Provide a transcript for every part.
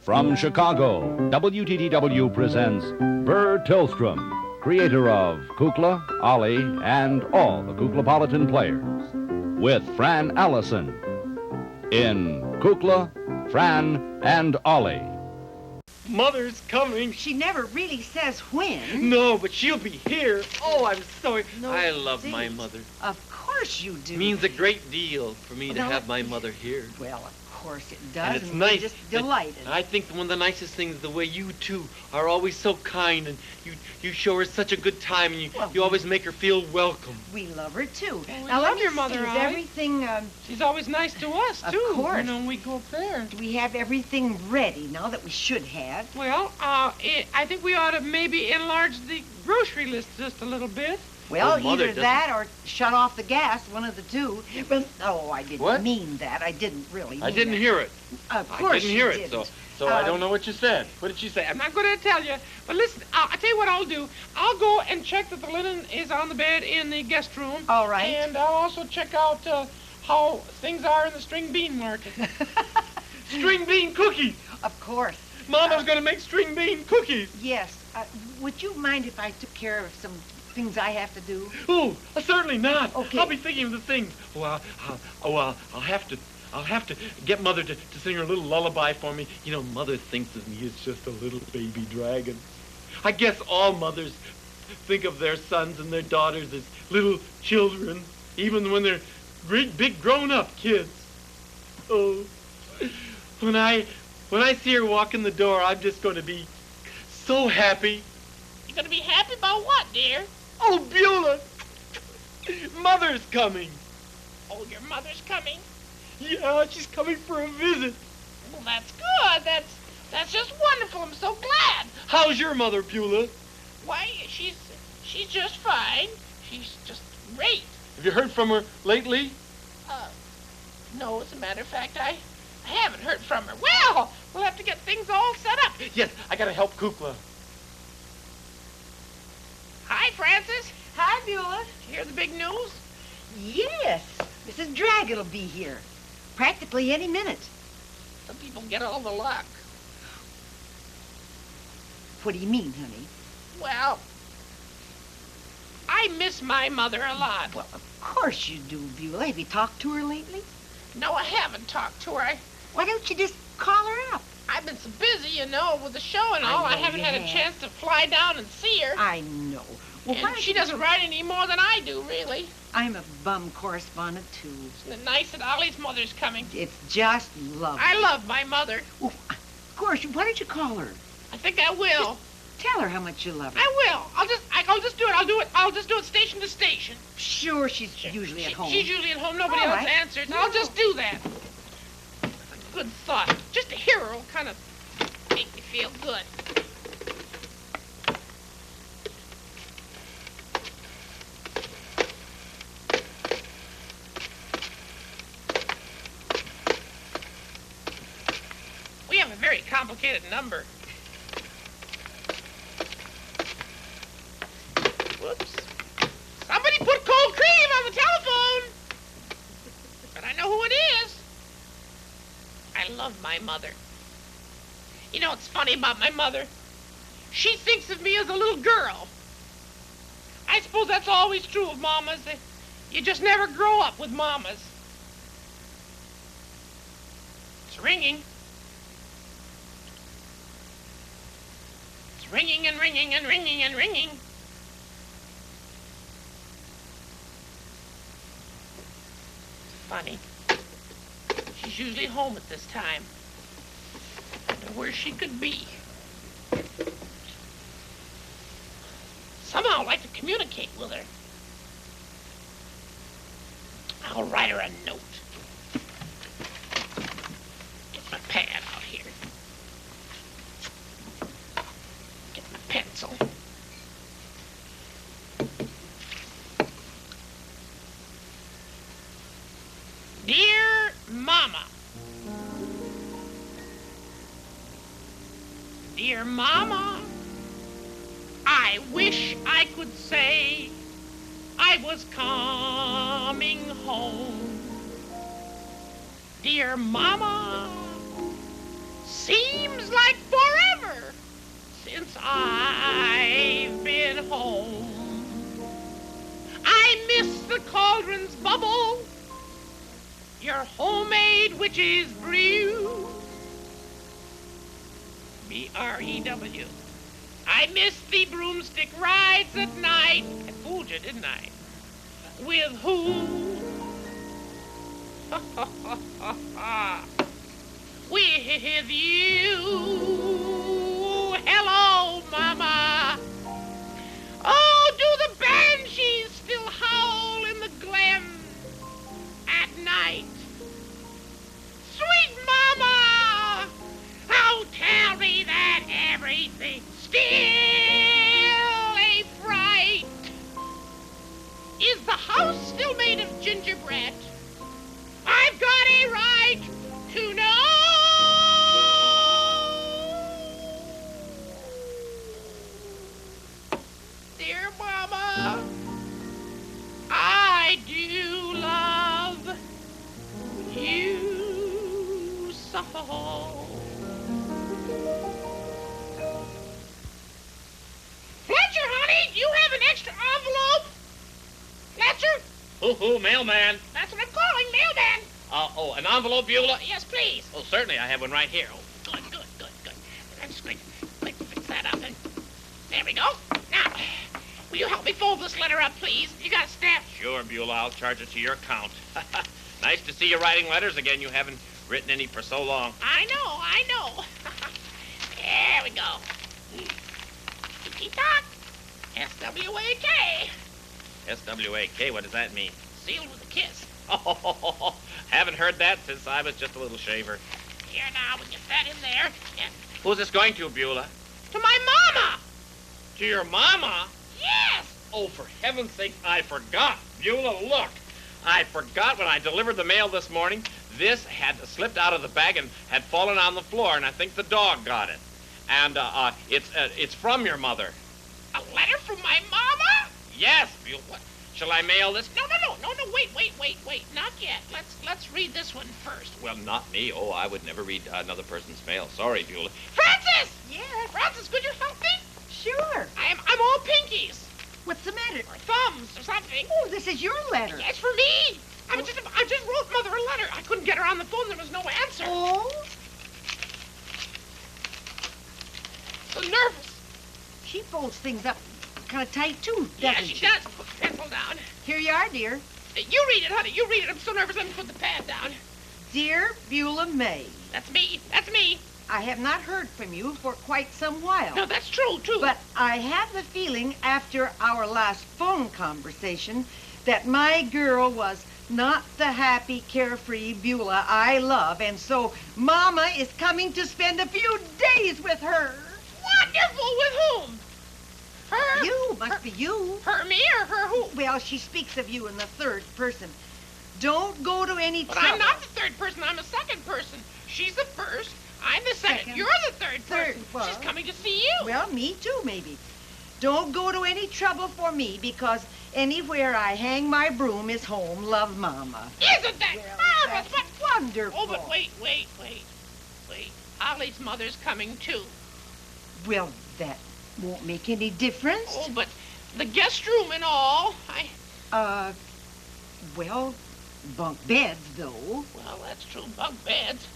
From Chicago, WTTW presents Burr Tillstrom, creator of Kukla, Ollie, and all the Kuklapolitan players, with Fran Allison in Kukla, Fran, and Ollie. Mother's coming. She never really says when. No, but she'll be here. Oh, I'm sorry. No, I love see. my mother. Of course you do. It means a great deal for me to Well, have my mother here. Well, of course it does. And it's we're nice. just delighted. I think one of the nicest things is the way you two are always so kind, and you show her such a good time, and you always make her feel welcome. We love her too. Well, we now love let me your mother, see, is Ollie. everything? She's always nice to us, Of too. course. You know, when we go up there. Do we have everything ready now that we should have? Well, I think we ought to maybe enlarge the grocery list just a little bit. Well, Mother either that or shut off the gas, one of the two. Well, oh, I didn't What? mean that. I didn't really mean I didn't that. hear it. Of I course didn't hear you it, didn't. so I don't know what you said. What did she say? I'm not going to tell you, but listen, I'll tell you what I'll do. I'll go and check that the linen is on the bed in the guest room. All right. And I'll also check out how things are in the string bean market. String bean cookies. Of course. Mama's going to make string bean cookies. Yes. Would you mind if I took care of some things I have to do? Oh, certainly not. Okay. I'll be thinking of the things. Well, I'll have to get Mother to sing her little lullaby for me. You know, Mother thinks of me as just a little baby dragon. I guess all mothers think of their sons and their daughters as little children, even when they're great, big, grown-up kids. Oh, when I see her walk in the door, I'm just going to be so happy. You're going to be happy about what, dear? Oh, Beulah! Mother's coming. Oh, your mother's coming? Yeah, she's coming for a visit. Well, that's good. That's just wonderful. I'm so glad. How's your mother, Beulah? Why, she's just fine. She's just great. Have you heard from her lately? No, as a matter of fact, I haven't heard from her. Well, we'll have to get things all set up. Yes, I gotta help Kukla. Hi, Francis. Hi, Beulah. Did you hear the big news? Yes. Mrs. Draggett will be here. Practically any minute. Some people get all the luck. What do you mean, honey? Well, I miss my mother a lot. Well, of course you do, Beulah. Have you talked to her lately? No, I haven't talked to her. Why don't you just call her up? I've been so busy, you know, with the show and I all. I know haven't you had a have. chance to fly down and see her. I know. Well, why And don't she you- doesn't write any more than I do, really. I'm a bum correspondent, too. Isn't it nice that Ollie's mother's coming? It's just lovely. I love my mother. Well, of course. Why don't you call her? I think I will. Tell her how much you love her. I will. I'll just do it. I'll just do it station to station. Sure, she's usually at home. She's usually at home. Nobody All else right. answers. I'll just do that. That's a good thought. Just to hear her will kind of make me feel good. We have a very complicated number. Whoops. Somebody put cold cream on the telephone. But I know who it is. I love my mother. You know what's funny about my mother? She thinks of me as a little girl. I suppose that's always true of mamas. You just never grow up with mamas. It's ringing. It's ringing and ringing and ringing and ringing. Funny. She's usually home at this time. I wonder where she could be. Somehow I'd like to communicate with her. I'll write her a note. Get my pad out here. Get my pencil. Dear Mama. Dear Mama, I wish I could say I was coming home. Dear Mama, since I've been home. I miss the cauldron's bubble, your homemade witch's brew. B-R-E-W. I miss the broomstick rides at night. I fooled you, didn't I? With who? With you. Hello, Mama. Oh, do the banshees still howl in the glen at night? Sweet Mama, oh, tell me that everything's still a fright. Is the house still made of gingerbread? I've got a right to know. Dear Mama, I do love you so. Fletcher, honey, do you have an extra envelope? Fletcher? Hoo-hoo, mailman. That's what I'm calling, mailman. Oh, an envelope, Beulah? Yes, please. Oh, certainly. I have one right here. Oh, Good. I'm just going to fix that up. And there we go. Now, will you help me fold this letter up, please? You got a stamp? sure, Beulah. I'll charge it to your account. Nice to see you writing letters again. You haven't written any for so long. I know. There we go. Ticky-tock. S-W-A-K. S-W-A-K, what does that mean? Sealed with a kiss. Oh, haven't heard that since I was just a little shaver. Here now, we get that in there. And Who's this going to, Beulah? to my mama. To your mama? Yes. Oh, for heaven's sake, I forgot. Beulah, look. I forgot when I delivered the mail this morning. This had slipped out of the bag and had fallen on the floor, and I think the dog got it. And it's from your mother. A letter from my mama? Yes, Beulah. What? Shall I mail this? No, wait. Not yet. Let's read this one first. Well, not me. Oh, I would never read another person's mail. Sorry, Beulah. Francis! Yes, Francis, could you help me? sure. I'm all pinkies. What's the matter? Or thumbs or something. Oh, this is your letter. It's for me. I just wrote Mother a letter. I couldn't get her on the phone. There was no answer. Oh, So nervous. she folds things up kind of tight, too, Yeah, doesn't she does. Put the pencil down. Here you are, dear. You read it, honey. You read it. I'm so nervous. Let me put the pad down. Dear Beulah May, That's me. I have not heard from you for quite some while. No, that's true, too. But I have the feeling after our last phone conversation that my girl was not the happy, carefree Beulah I love, and so Mama is coming to spend a few days with her. Wonderful. With whom? Her? You, must be you. Her, me, or her who? Well, she speaks of you in the third person. Don't go to any But trouble. I'm not the third person. I'm a second person. She's the first. I'm the second. Second. You're the third person. well. She's coming to see you. Well, me too, maybe. Don't go to any trouble for me, because anywhere I hang my broom is home, love Mama. Isn't that marvelous? That's But, wonderful. oh, but wait. Ollie's mother's coming, too. Well, that won't make any difference. Oh, but the guest room and all. Well, bunk beds, though. Well, that's true. Bunk beds.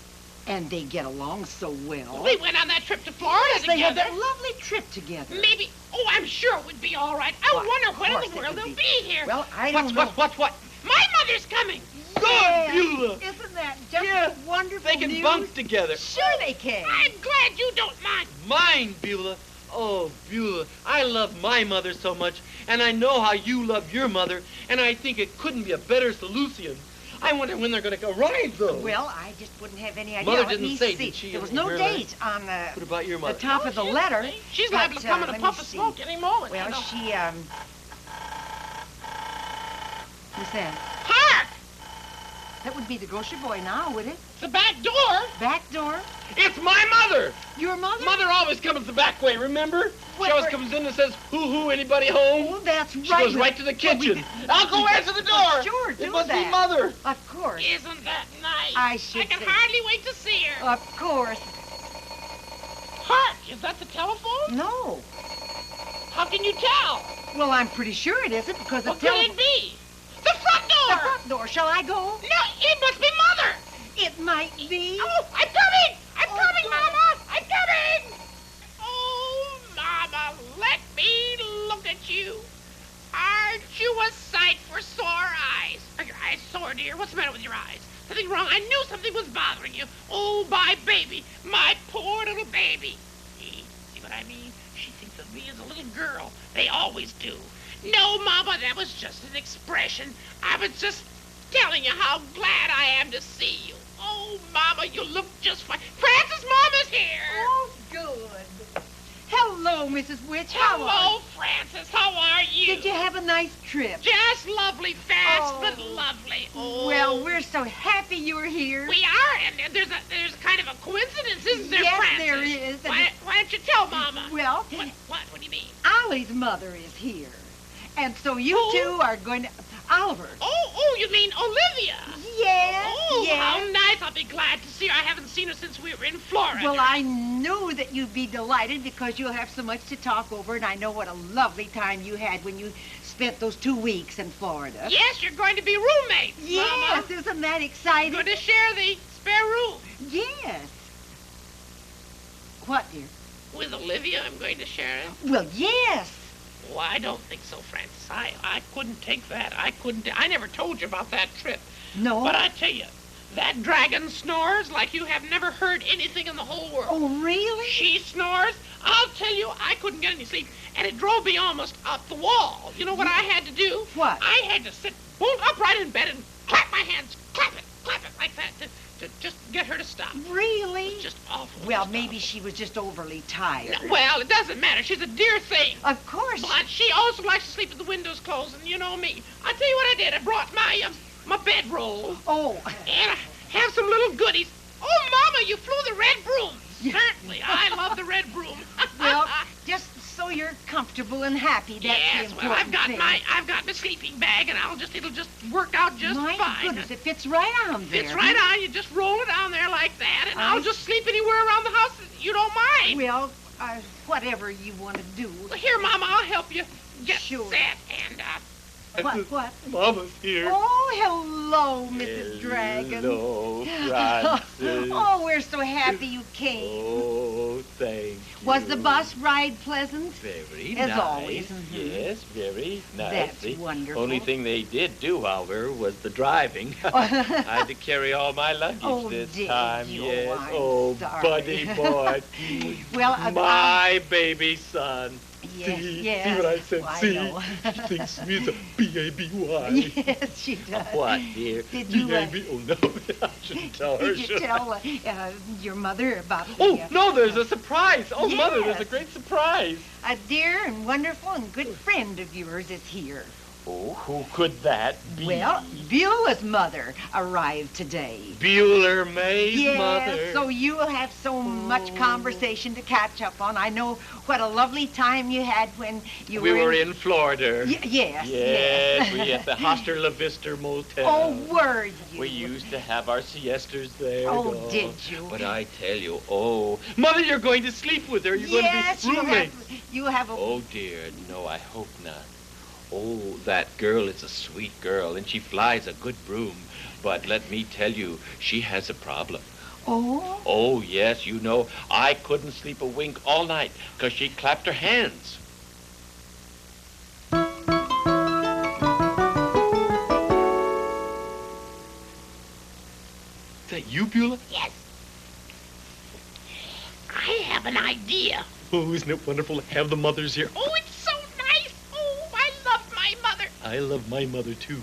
And they get along so well. We went on that trip to Florida They had together. that lovely trip together. Maybe. Oh, I'm sure it would be all right. I Why, wonder of when in course the it world would they'll be. be here. Well, I don't know. What? My mother's coming. Yes. Beulah. Isn't that just Yeah, wonderful They can news? bunk together. Sure they can. I'm glad you don't mind. Mine, Beulah. Oh, Beulah, I love my mother so much, and I know how you love your mother, and I think it couldn't be a better solution. I wonder when they're going to arrive, though. Well, I just wouldn't have any idea. Mother Let didn't me say, see. did she, There was in no her date on What about your the mother? top of the letter. She's but, liable to come in a let me puff of see. smoke any moment. Well, you know. she, Who's that? Hark! That would be the grocery boy now, would it? The back door. Back door? It's my mother! Your mother? Mother always comes the back way, remember? What, She always where- comes in and says, hoo-hoo, anybody home? Oh, that's right. She goes right to the kitchen. I'll go answer the door. Sure, It do must that. be Mother. Of course. Isn't that nice? I should I can say- hardly wait to see her. Of course. Hark! Is that the telephone? No. How can you tell? Well, I'm pretty sure it isn't because the What could it be? The front door! The front door. Shall I go? No, it must be Mother! It might be. Oh, I'm coming! I'm Oh, coming, God. Mama! I'm coming! Oh, Mama, let me look at you. Aren't you a sight for sore eyes? Are your eyes sore, dear? What's the matter with your eyes? Something wrong? I knew something was bothering you. Oh, my baby. My poor little baby. See what I mean? She thinks of me as a little girl. They always do. No, Mama, that was just an expression. I was just telling you how glad I am to see you. Oh, Mama, you look just fine. Francis, Mama's here. Oh, good. Hello, Mrs. Witch. How are Hello, you? Francis. How are you? Did you have a nice trip? Just lovely, fast, Oh. but lovely. Oh. Well, we're so happy you're here. We are, and there's kind of a coincidence, isn't there, Yes, Francis? there is. Why don't you tell Mama? Well, What do you mean? Ollie's mother is here. And so you Who? two are going to... Oliver. Oh, you mean Olivia? Yes, Oh, yes. how nice. I'll be glad to see her. I haven't seen her since we were in Florida. Well, I knew that you'd be delighted because you'll have so much to talk over, and I know what a lovely time you had when you spent those 2 weeks in Florida. Yes, you're going to be roommates, Yes, Mama. isn't that exciting? Going to share the spare room. Yes. What, dear? With Olivia, I'm going to share it. Well, yes. Oh, I don't think so, Francis. I couldn't take that. I never told you about that trip. No. But I tell you, that dragon snores like you have never heard anything in the whole world. Oh, really? She snores. I'll tell you, I couldn't get any sleep, and it drove me almost up the wall. You know what I had to do? What? I had to sit bolt upright in bed and clap my hands, clap it like that to just get her to stop. Really? Just awful. Well, just maybe awful. she was just overly tired. No, well, it doesn't matter. She's a dear thing. Of course. But she also likes to sleep with the windows closed, and you know me. I'll tell you what I did. I brought my bedroll. Oh. And I have some little goodies. Oh, Mama, you flew the red broom. Yeah. Certainly, I love the red broom. Well, just so you're comfortable and happy, that's the yes, important well, I've got thing. my sleeping bag, and it'll just work out just My fine. goodness, it fits right on there. It's right on. You just roll it on there like that, and I- I'll just sleep anywhere around the house that you don't mind. Well, whatever you want to do. Well, here, Mama, I'll help you get Sure. set, and What? Mama's here. Oh, hello, Mrs. Dragon. Hello, Francis. Oh, we're so happy you came. Oh, thank you. Was the bus ride pleasant? Very As nice. always, mhm. Yes, very nice. That's The wonderful. only thing they did do, however, was the driving. I had to carry all my luggage Oh, this did time. you? Yes. I'm Oh, sorry. buddy boy. Well, my baby son. yes, See, yes. see what I said? I See? know. She thinks me is a B-A-B-Y. Yes, she does. What, dear? Did you, B-A-B? Oh, no, I shouldn't tell her. Did you should I? tell your mother about the, Oh, no, there's a surprise. Oh, Mother, there's a Yes. great surprise. a dear and wonderful and good friend of yours is here. Oh, who could that be? Well, Beulah's mother arrived today. Bueller May's Yes, mother. so you will have so much conversation to catch up on. I know what a lovely time you had when you we were in Florida. Yes, Yes, we at the Hostel La Vista Motel. Oh, were you? We used to have our siestas there. Oh, dog. did you? But I tell you, oh, Mother, you're going to sleep with her. You're Yes, going to be roommates. you have a... Oh, dear, no, I hope not. Oh, that girl is a sweet girl, and she flies a good broom. But let me tell you, she has a problem. Oh? Oh, yes, you know, I couldn't sleep a wink all night because she clapped her hands. Is that you, Beulah? yes. I have an idea. Oh, isn't it wonderful to have the mothers here? Oh, it's so nice. Oh, I love my mother. I love my mother, too.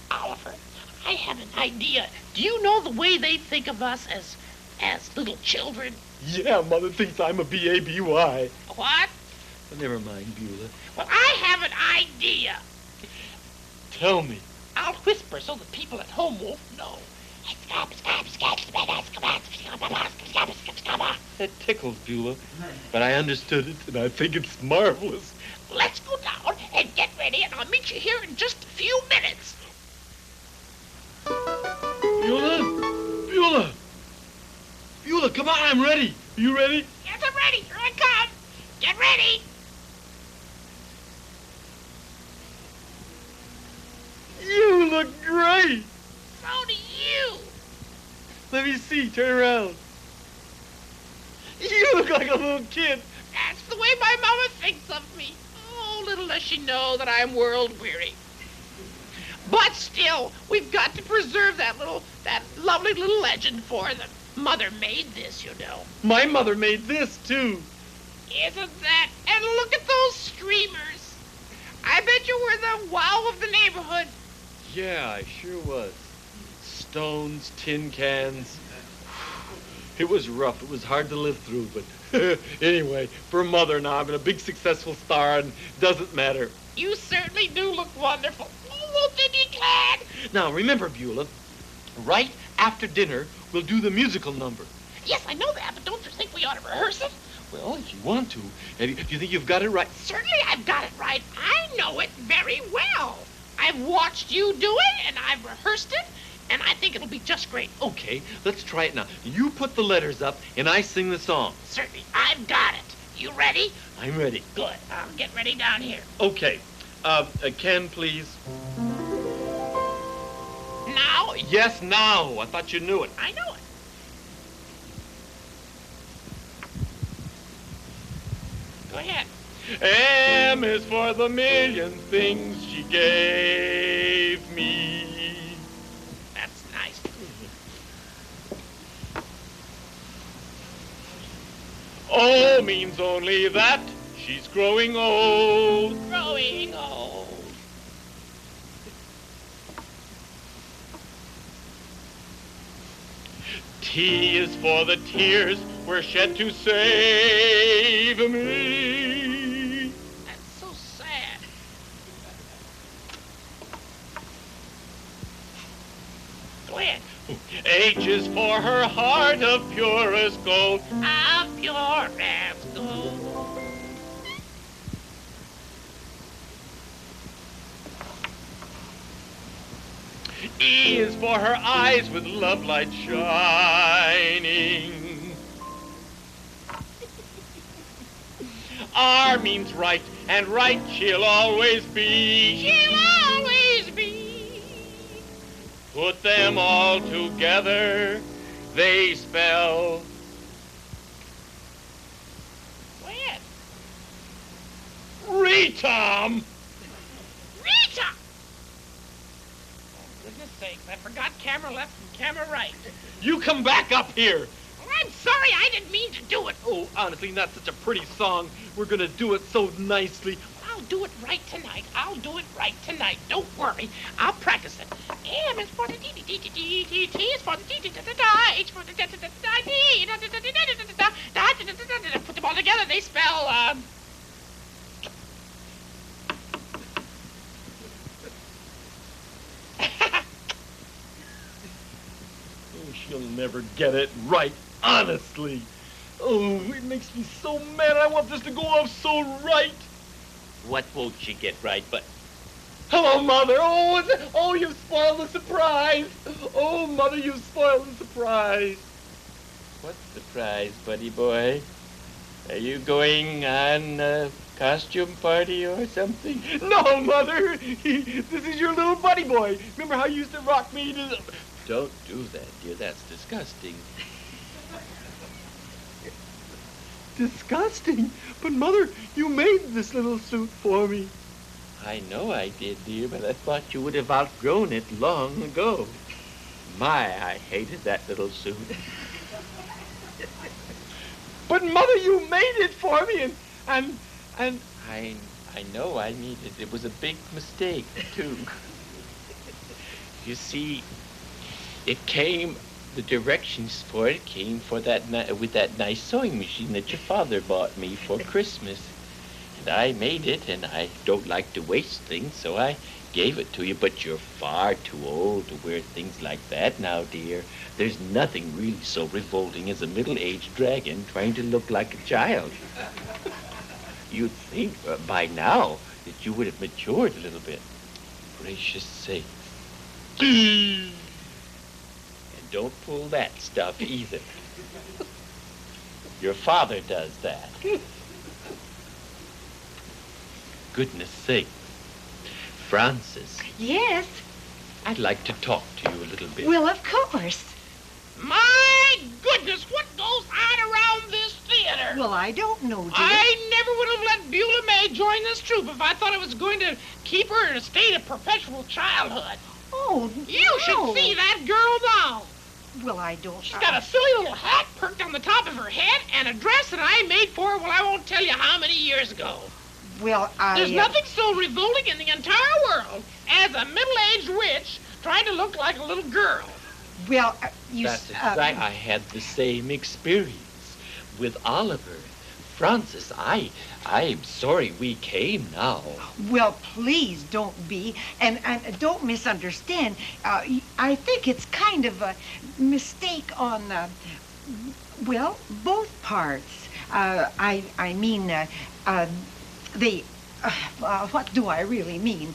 Oliver, I have an idea. Do you know the way they think of us as little children? Yeah, Mother thinks I'm a B-A-B-Y. What? Oh, never mind, Beulah. Well, I have an idea. Tell me. I'll whisper so the people at home won't know. That tickles, Beulah. But I understood it, and I think it's marvelous. Let's go down and get ready, and I'll meet you here in just a few minutes. Beulah! Beulah! Beulah, come on, I'm ready. Are you ready? Yes, I'm ready. Ready. Get ready. You look great. So do you. Let me see. Turn around. You look like a little kid. That's the way my mama thinks of me. Oh, little does she know that I'm world weary. But still, we've got to preserve that lovely little legend for them. Mother made this, you know. My mother made this, too. Isn't that? And look at those streamers. I bet you were the wow of the neighborhood. Yeah, I sure was. Stones, tin cans. It was rough. It was hard to live through, but anyway, for Mother now, I'm a big successful star, and it doesn't matter. You certainly do look wonderful. Oh, won't they be glad? Now, remember, Beulah, right after dinner, we'll do the musical number. Yes, I know that, but don't you think we ought to rehearse it? Well, if you want to. Do you think you've got it right? Certainly I've got it right. I know it very well. I've watched you do it, and I've rehearsed it, and I think it'll be just great. Okay, let's try it now. You put the letters up, and I sing the song. Certainly, I've got it. You ready? I'm ready. Good. I'll get ready down here. Okay. Ken, please. Now? Yes, now. I thought you knew it. I know it. Go ahead. M is for the million things she gave me. That's nice. O means only that she's growing old. Growing old. T is for the tears were shed to save me. That's so sad. Go ahead. H is for her heart of purest gold. Of pure as gold. E is for her eyes with love light shining. R means right, and right she'll always be. She'll always be. Put them all together, they spell. Go ahead. Retom! Rita! Goodness sakes, I forgot camera left and camera right. You come back up here. Oh, I'm sorry, I didn't mean to do it. Oh, honestly, not such a pretty song. We're gonna do it so nicely. I'll do it right tonight. I'll do it right tonight. Don't worry. I'll practice it. M is for the D, D, D, D, D, D, T is for the D, D, D, D, D, H for the D, D, D, D, D, put them all together, they spell, Oh, she'll never get it right, honestly. Oh, it makes me so mad. I want this to go off so right. What won't she get right, but... Hello, Mother. Oh, you've spoiled the surprise. Oh, Mother, you've spoiled the surprise. What surprise, buddy boy? Are you going on a costume party or something? No, Mother. This is your little buddy boy. Remember how you used to rock me to... Don't do that, dear. That's disgusting. Disgusting. But, Mother, you made this little suit for me. I know I did, dear, but I thought you would have outgrown it long ago. My, I hated that little suit. But, Mother, you made it for me, and... I know I needed it. It was a big mistake, too. You see, the directions for it came with that nice sewing machine that your father bought me for Christmas. And I made it, and I don't like to waste things, so I gave it to you. But you're far too old to wear things like that now, dear. There's nothing really so revolting as a middle-aged dragon trying to look like a child. You'd think by now that you would have matured a little bit. Gracious sake. And don't pull that stuff either. Your father does that. goodness sake. Francis, Yes. I'd like to talk to you a little bit. Well, of course. My goodness, what goes on around this theater? Well, I don't know, dear. I never would have let Beulah May join this troupe if I thought it was going to keep her in a state of perpetual childhood. Oh, You no. should see that girl now. Well, I don't. She's got a silly little hat perked on the top of her head and a dress that I made for her, well, I won't tell you how many years ago. Well, There's nothing so revolting in the entire world as a middle-aged witch trying to look like a little girl. Well, That's exactly. I had the same experience with Oliver. Francis, I'm sorry we came now. Well, please don't be, and don't misunderstand. I think it's kind of a mistake on, well, both parts. I mean, what do I really mean?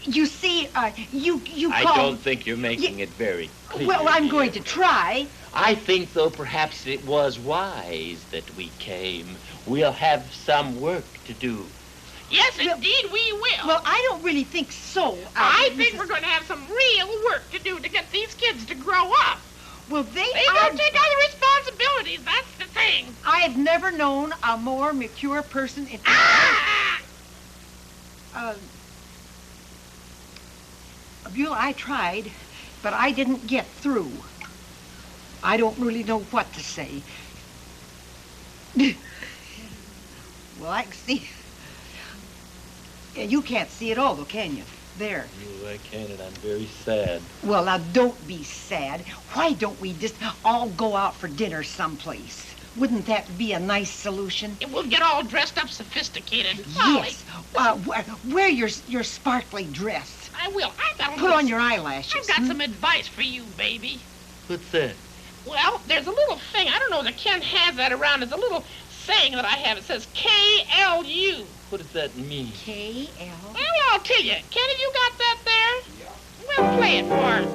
You see, you I called... don't think you're making it very clear. Well, I'm dear. going to try. I think, though, perhaps it was wise that we came. We'll have some work to do. Yes, Well- indeed we will. Well, I don't really think so. I think Mrs. we're going to have some real work to do to get these kids to grow up. Well, they They are... don't take other responsibilities, that's the thing. I've never known a more mature person in... Ah! Beulah, I tried, but I didn't get through. I don't really know what to say. Well, I can see... Yeah, you can't see it all, though, can you? There. No, I can't, and I'm very sad. Well, now, don't be sad. Why don't we just all go out for dinner someplace? Wouldn't that be a nice solution? We'll get all dressed up sophisticated. Ollie, Yes. Wear your sparkly dress. I will. I've got a Put little- on your eyelashes. I've got some advice for you, baby. What's that? Well, there's a little thing. I don't know that Ken has that around. It's a little saying that I have. It says KLU. What does that mean? K-L... Well, I'll tell you. Ken, have you got that there? Yeah. Well, play it for us.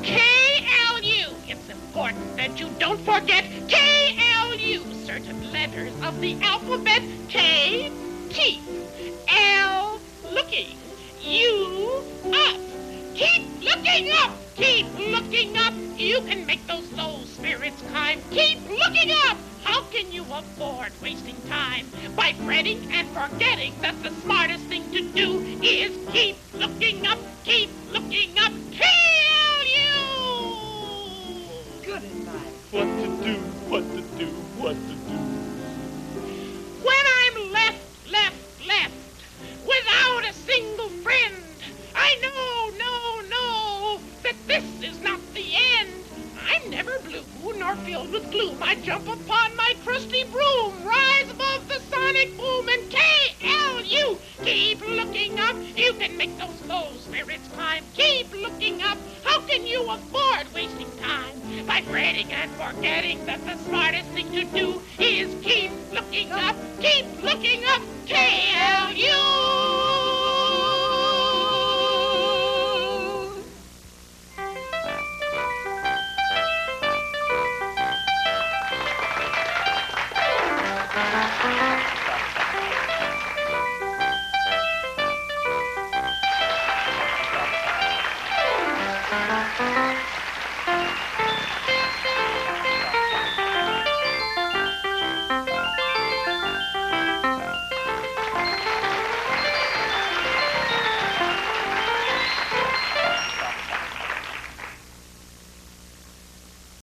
KLU. It's important that you don't forget KLU. Certain letters of the alphabet. K, teeth. L, looking. U, up. Keep looking up. Keep looking up. You can make those low spirits climb. Keep looking up. How can you avoid wasting time by fretting and forgetting that the smartest thing to do is keep looking up, keep looking up till you. Good advice. What to do, what to do, what to do. When I'm left without a single friend, I know that this is not the end. I'm never blue nor filled with gloom. I jump upon my crusty broom, rise above the sonic boom, and KLU. Keep looking up. You can make those low spirits climb. Keep looking up. How can you afford wasting time by fretting and forgetting that the smartest thing to do is keep looking up. Keep looking up. KLU.